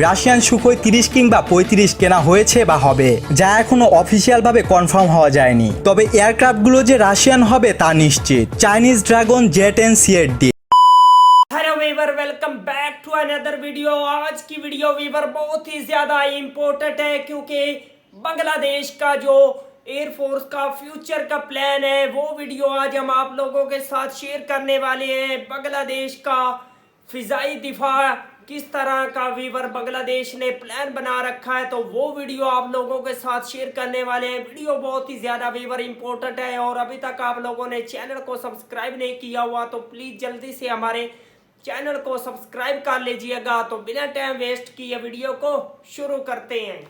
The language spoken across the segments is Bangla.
রাশিয়ান সুখোই 30 কিংবা 35 কেনা হয়েছে বা হবে, যা এখনো অফিসিয়ালভাবে কনফার্ম হওয়া যায়নি। তবে এয়ারক্রাফটগুলো যে রাশিয়ান হবে তা নিশ্চিত। চাইনিজ ড্রাগন জে-10 hello viewer, welcome back to another video. आज की वीडियो वीवर बहुत ही ज़्यादा इम्पोर्टेंट है, क्योंकि बांग्लादेश का जो एयरफोर्स का फ्यूचर का प्लान है वो वीडियो आज हम आप लोगों के साथ शेयर करने वाले हैं। बांग्लादेश का फ़िज़ाई दिफा किस तरह का वीवर बांग्लादेश ने प्लान बना रखा है, तो वो वीडियो आप लोगों के साथ शेयर करने वाले हैं। वीडियो बहुत ही ज़्यादा वीवर इम्पोर्टेंट है, और अभी तक आप लोगों ने चैनल को सब्सक्राइब नहीं किया हुआ तो प्लीज़ जल्दी से हमारे चैनल को सब्सक्राइब कर लीजिएगा। तो बिना टाइम वेस्ट किए वीडियो को शुरू करते हैं।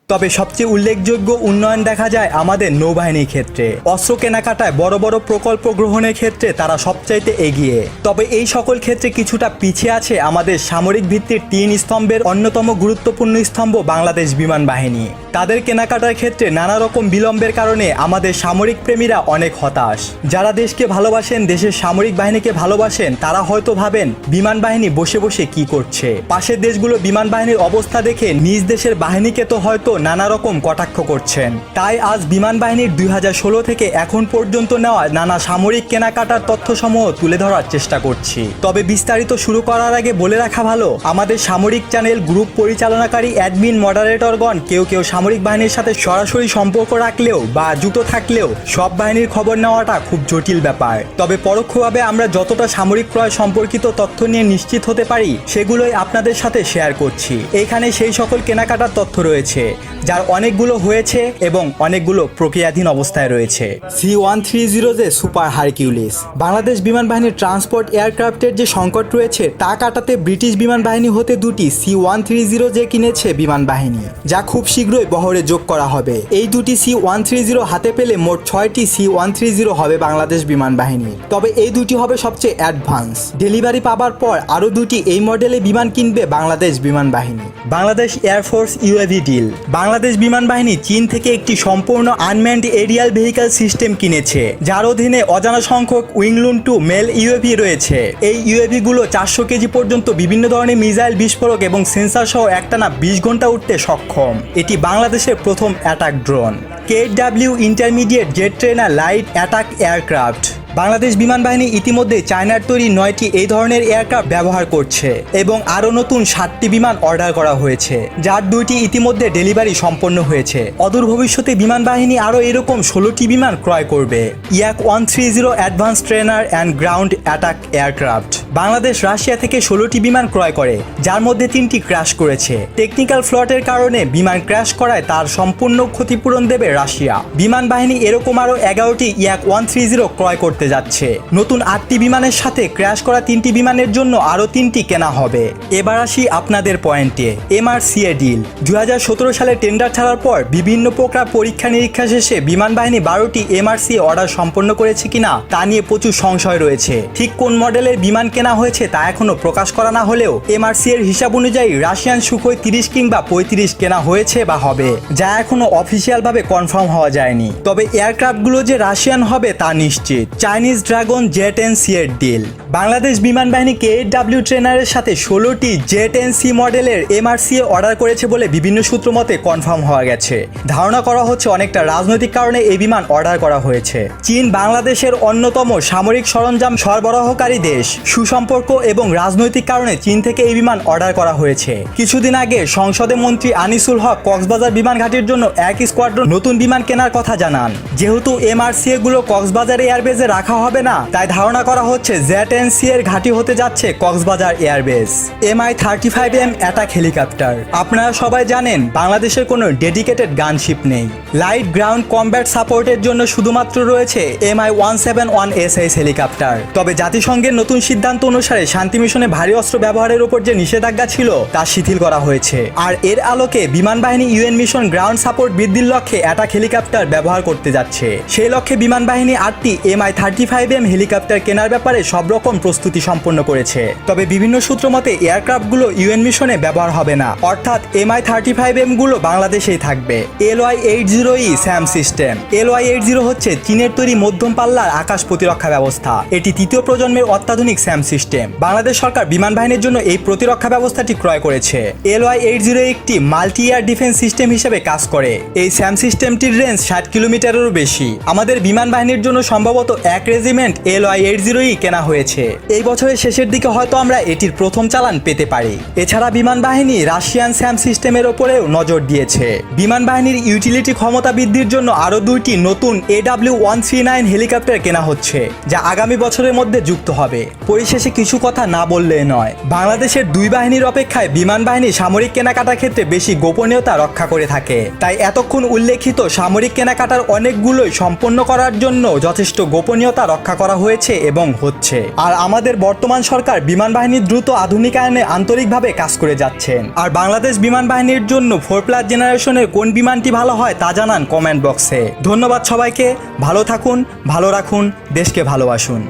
তবে সবচেয়ে উল্লেখযোগ্য উন্নয়ন দেখা যায় আমাদের নৌবাহিনীর ক্ষেত্রে। অস্ত্র কেনাকাটায় বড় বড় প্রকল্প গ্রহণের ক্ষেত্রে তারা সবচাইতে এগিয়ে। তবে এই সকল ক্ষেত্রে কিছুটা পিছিয়ে আছে আমাদের সামরিক ভিত্তির 3 স্তম্ভের অন্যতম গুরুত্বপূর্ণ স্তম্ভ বাংলাদেশ বিমান বাহিনী। তাদের কেনাকাটার ক্ষেত্রে নানা রকম বিলম্বের কারণে আমাদের সামরিক প্রেমীরা অনেক হতাশ। যারা দেশকে ভালোবাসেন, দেশের সামরিক বাহিনীকে ভালোবাসেন, তারা হয়তো ভাবেন বিমান বাহিনী বসে বসে কি করছে। পাশের দেশগুলো বিমান বাহিনীর অবস্থা দেখে নিজ দেশের বাহিনীকে তো হয়তো নানা রকম কটাক্ষ করছেন। তাই আজ বিমান বাহিনীর 2016 থেকে এখন পর্যন্ত নেওয়া নানা সামরিক কেনাকাটার তথ্যসমূহ তুলে ধরার চেষ্টা করছি। তবে বিস্তারিত শুরু করার আগে বলে রাখা ভালো, আমাদের সামরিক চ্যানেল, গ্রুপ পরিচালনাকারী, অ্যাডমিন, মডারেটরগণ কেউ সামরিক বাহিনীর সাথে সরাসরি সম্পর্ক রাখলেও বা যুক্ত থাকলেও সব বাহিনীর খবর নেওয়াটা খুব জটিল ব্যাপার। তবে পরোক্ষভাবে আমরা যতটা সামরিক ক্রয় সম্পর্কিত তথ্য নিয়ে নিশ্চিত হতে পারি সেগুলোই আপনাদের সাথে শেয়ার করছি। এইখানে সেই সকল কেনাকাটার তথ্য রয়েছে যার অনেকগুলো হয়েছে এবং অনেকগুলো প্রক্রিয়াধীন অবস্থায় রয়েছে। C-130 super Hercules. বাংলাদেশ বিমান বাহিনীর ট্রান্সপোর্ট এয়ারক্রাফটের যে সংকট রয়েছে তা কাটাতে ব্রিটিশ বিমান বাহিনী হতে দুটি C-130 কিনেছে বিমান বাহিনী, যা খুব শীঘ্রই বহরে যোগ করা হবে। এই দুটি C-130 হাতে পেলে মোট 6টি C-130 হবে বাংলাদেশ বিমান বাহিনীর। তবে এই দুটি হবে সবচেয়ে অ্যাডভান্স। ডেলিভারি পাবার পর আরও দুটি এই মডেলে বিমান কিনবে বাংলাদেশ বিমান বাহিনী। Bangladesh air force UAV deal. Bangladesh বিমান বাহিনী চীন থেকে একটি সম্পূর্ণ আনম্যান্ড এরিয়াল ভেহিক্যাল সিস্টেম কিনেছে, যার অধীনে অজানা সংখ্যক উইংলুন 2 মেল ইউএভি রয়েছে। এই ইউএভি গুলো 400 কেজি পর্যন্ত বিভিন্ন ধরনের মিসাইল বিস্ফোরক এবং সেন্সর সহ একটানা 20 ঘন্টা উঠতে সক্ষম। এটি বাংলাদেশের প্রথম attack drone. KW intermediate jet trainer light attack aircraft. Bangladesh বিমান বাহিনী ইতিমধ্যে চায়নার তৈরি 9টি এই ধরনের এয়ারক্রাফট ব্যবহার করছে এবং আরও নতুন 7টি বিমান অর্ডার করা হয়েছে, যার 2টি ইতিমধ্যে ডেলিভারি সম্পন্ন হয়েছে। অদূর ভবিষ্যতে বিমান বাহিনী আরও এরকম 16টি বিমান ক্রয় করবে। Yak-130 advance trainer and ground attack aircraft. Bangladesh Russia থেকে 16টি বিমান ক্রয় করে, যার মধ্যে 3টি ক্র্যাশ করেছে। টেকনিক্যাল ফ্লটের কারণে বিমান ক্র্যাশ করায় তার সম্পূর্ণ ক্ষতিপূরণ দেবে রাশিয়া। বিমান বাহিনী এরকম আরও 11টি Yak-130 ক্রয় করতে যাচ্ছে। নতুন 8টি বিমানের সাথে ক্র্যাশ করা 3টি বিমানের জন্য আরও 3টি কেনা হবে। এবার আসি আপনাদের পয়েন্টে। MRCA deal. 2017 সালে টেন্ডার ছাড়ার পর বিভিন্ন প্রকার পরীক্ষা নিরীক্ষা শেষে বিমান বাহিনী 12টি MRCA অর্ডার সম্পন্ন করেছে কিনা তা নিয়ে প্রচুর সংশয় রয়েছে। ঠিক কোন মডেলের বিমান কেনা হয়েছে তা এখনো প্রকাশ করা না হলেও MRCA এর হিসাব অনুযায়ী রাশিয়ান সুখোই 30 কিংবা 35 কেনা হয়েছে বা হবে, যা এখনো অফিসিয়ালভাবে কনফার্ম হওয়া যায়নি। তবে এয়ারক্রাফটগুলো যে রাশিয়ান হবে তা নিশ্চিত। চাইনিজ ড্রাগন জে-10 ডিল। বাংলাদেশ বিমান বাহিনী KW ট্রেনারের সাথে 16টি জে-10 মডেলের MRCA অর্ডার করেছে বলে বিভিন্ন সূত্র মতে কনফার্ম হওয়া গেছে। ধারণা করা হচ্ছে অনেকটা রাজনৈতিক কারণে এই বিমান অর্ডার করা হয়েছে। চীন বাংলাদেশের অন্যতম সামরিক সরঞ্জাম সরবরাহকারী দেশ। সুসম্পর্ক এবং রাজনৈতিক কারণে চীন থেকে এই বিমান অর্ডার করা হয়েছে। কিছুদিন আগে সংসদে মন্ত্রী আনিসুল হক কক্সবাজার বিমান ঘাটির জন্য এক স্কোয়াড্রন নতুন বিমান কেনার কথা জানান। যেহেতু MRCA গুলো কক্সবাজার এয়ারবেজে রাখা হবে না, তাই ধারণা করা হচ্ছে জে-10 এর ঘাঁটি হতে যাচ্ছে Cox's Bazar airbase. Mi-35M attack helicopter. আপনারা সবাই জানেন বাংলাদেশের কোনো ডেডিকেটেড গানশিপ নেই। লাইট গ্রাউন্ড কমব্যাট সাপোর্টের জন্য শুধুমাত্র রয়েছে Mi-171SS হেলিকপ্টার। তবে জাতিসংঘের নতুন সিদ্ধান্ত অনুসারে শান্তি মিশনে ভারী অস্ত্র ব্যবহারের উপর যে নিষেধাজ্ঞা ছিল তা শিথিল করা হয়েছে। আর এর আলোকে বিমান বাহিনী UN মিশন গ্রাউন্ড সাপোর্ট বৃদ্ধির লক্ষ্যে অ্যাটাক হেলিকপ্টার ব্যবহার করতে যাচ্ছে। সেই লক্ষ্যে বিমান বাহিনী 8টি Mi-35 MI-35M হেলিকপ্টার কেনার ব্যাপারে সব রকম প্রস্তুতি সম্পন্ন করেছে। তবে বিভিন্ন সূত্র মতে এয়ারক্রাফটগুলো ইউএন মিশনে ব্যবহার হবে না, অর্থাৎ MI-35M গুলো বাংলাদেশেই থাকবে। LY-80E Sam system. LY-80 হচ্ছে চীনের তৈরি মধ্যম পাল্লার আকাশ প্রতিরক্ষা ব্যবস্থা। এটি তৃতীয় প্রজন্মের অত্যাধুনিক স্যাম সিস্টেম। বাংলাদেশ সরকার বিমান বাহিনীর জন্য এই প্রতিরক্ষা ব্যবস্থাটি ক্রয় করেছে। LY-80 একটি মাল্টি এয়ার ডিফেন্স সিস্টেম হিসেবে কাজ করে। এই স্যাম সিস্টেমটির রেঞ্জ 60 কিলোমিটারেরও বেশি। আমাদের বিমান বাহিনীর জন্য সম্ভবত এক রেজিমেন্ট LY-80E কেনা হয়েছে। এই বছরের শেষের দিকে হয়তো আমরা এটির প্রথম চালান পেতে পারি। এছাড়া বিমান বাহিনী রাশিয়ান স্যাম সিস্টেমের ওপরেও নজর দিয়েছে। বিমান বাহিনীর ইউটিলিটি ক্ষমতা বৃদ্ধির জন্য আরও 2টি নতুন AW139 হেলিকপ্টার কেনা হচ্ছে, যা আগামী বছরের মধ্যে যুক্ত হবে। পরিশেষে কিছু কথা না বললে নয়, বাংলাদেশের দুই বাহিনীর অপেক্ষায় বিমান বাহিনী সামরিক কেনাকাটার ক্ষেত্রে বেশি গোপনীয়তা রক্ষা করে থাকে। তাই এতক্ষণ উল্লেখিত সামরিক কেনাকাটার অনেকগুলোই সম্পন্ন করার জন্য যথেষ্ট গোপনীয়তা রক্ষা করা হয়েছে এবং হচ্ছে। আর আমাদের বর্তমান সরকার বিমান বাহিনীর দ্রুত আধুনিকায়নে আন্তরিকভাবে কাজ করে যাচ্ছেন। আর বাংলাদেশ বিমান বাহিনীর জন্য 4+ জেনারেশনের কোন বিমানটি ভালো হয় তা জানান কমেন্ট বক্সে। ধন্যবাদ সবাইকে। ভালো থাকুন, ভালো রাখুন, देशके ভালোবাসুন।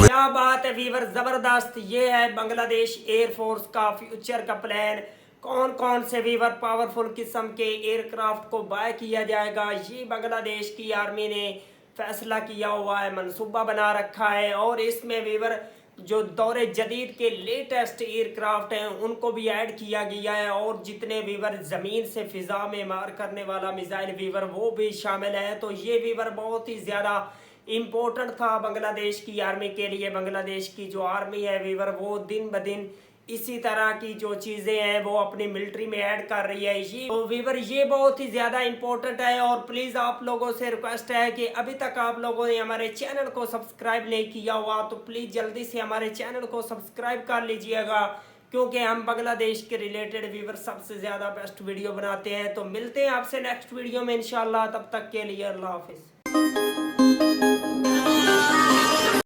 क्या बात है वीवर, जबरदस्त। ये है बांग्लादेश एयरफोर्स का फ्यूचर का प्लान। कौन कौन से वीवर पावरफुल किस्म के एयरक्राफ्ट को बाय किया जाएगा, ये बांग्लादेश की आर्मी ने फैसला किया हुआ है, मंसूबा बना रखा है। और इसमें वीवर जो दौरे जदीद के लेटेस्ट एयरक्राफ्ट हैं उनको भी ऐड किया गया है। और जितने वीवर ज़मीन से फ़िज़ा में मार करने वाला मिसाइल वीवर वो भी शामिल है। तो ये वीवर बहुत ही ज़्यादा इम्पोर्टेंट था बांग्लादेश की आर्मी के लिए। बांग्लादेश की जो आर्मी है वीवर वो दिन ब दिन इसी तरह की जो चीज़ें हैं वो अपनी मिलिट्री में ऐड कर रही है। ये तो वीवर ये बहुत ही ज़्यादा इम्पोर्टेंट है। और प्लीज़ आप लोगों से रिक्वेस्ट है कि अभी तक आप लोगों ने हमारे चैनल को सब्सक्राइब नहीं किया हुआ तो प्लीज़ जल्दी से हमारे चैनल को सब्सक्राइब कर लीजिएगा, क्योंकि हम बांग्लादेश के रिलेटेड वीवर सबसे ज़्यादा बेस्ट वीडियो बनाते हैं। तो मिलते हैं आपसे नेक्स्ट वीडियो में इंशाल्लाह। तब तक के लिए अल्लाह हाफिज़।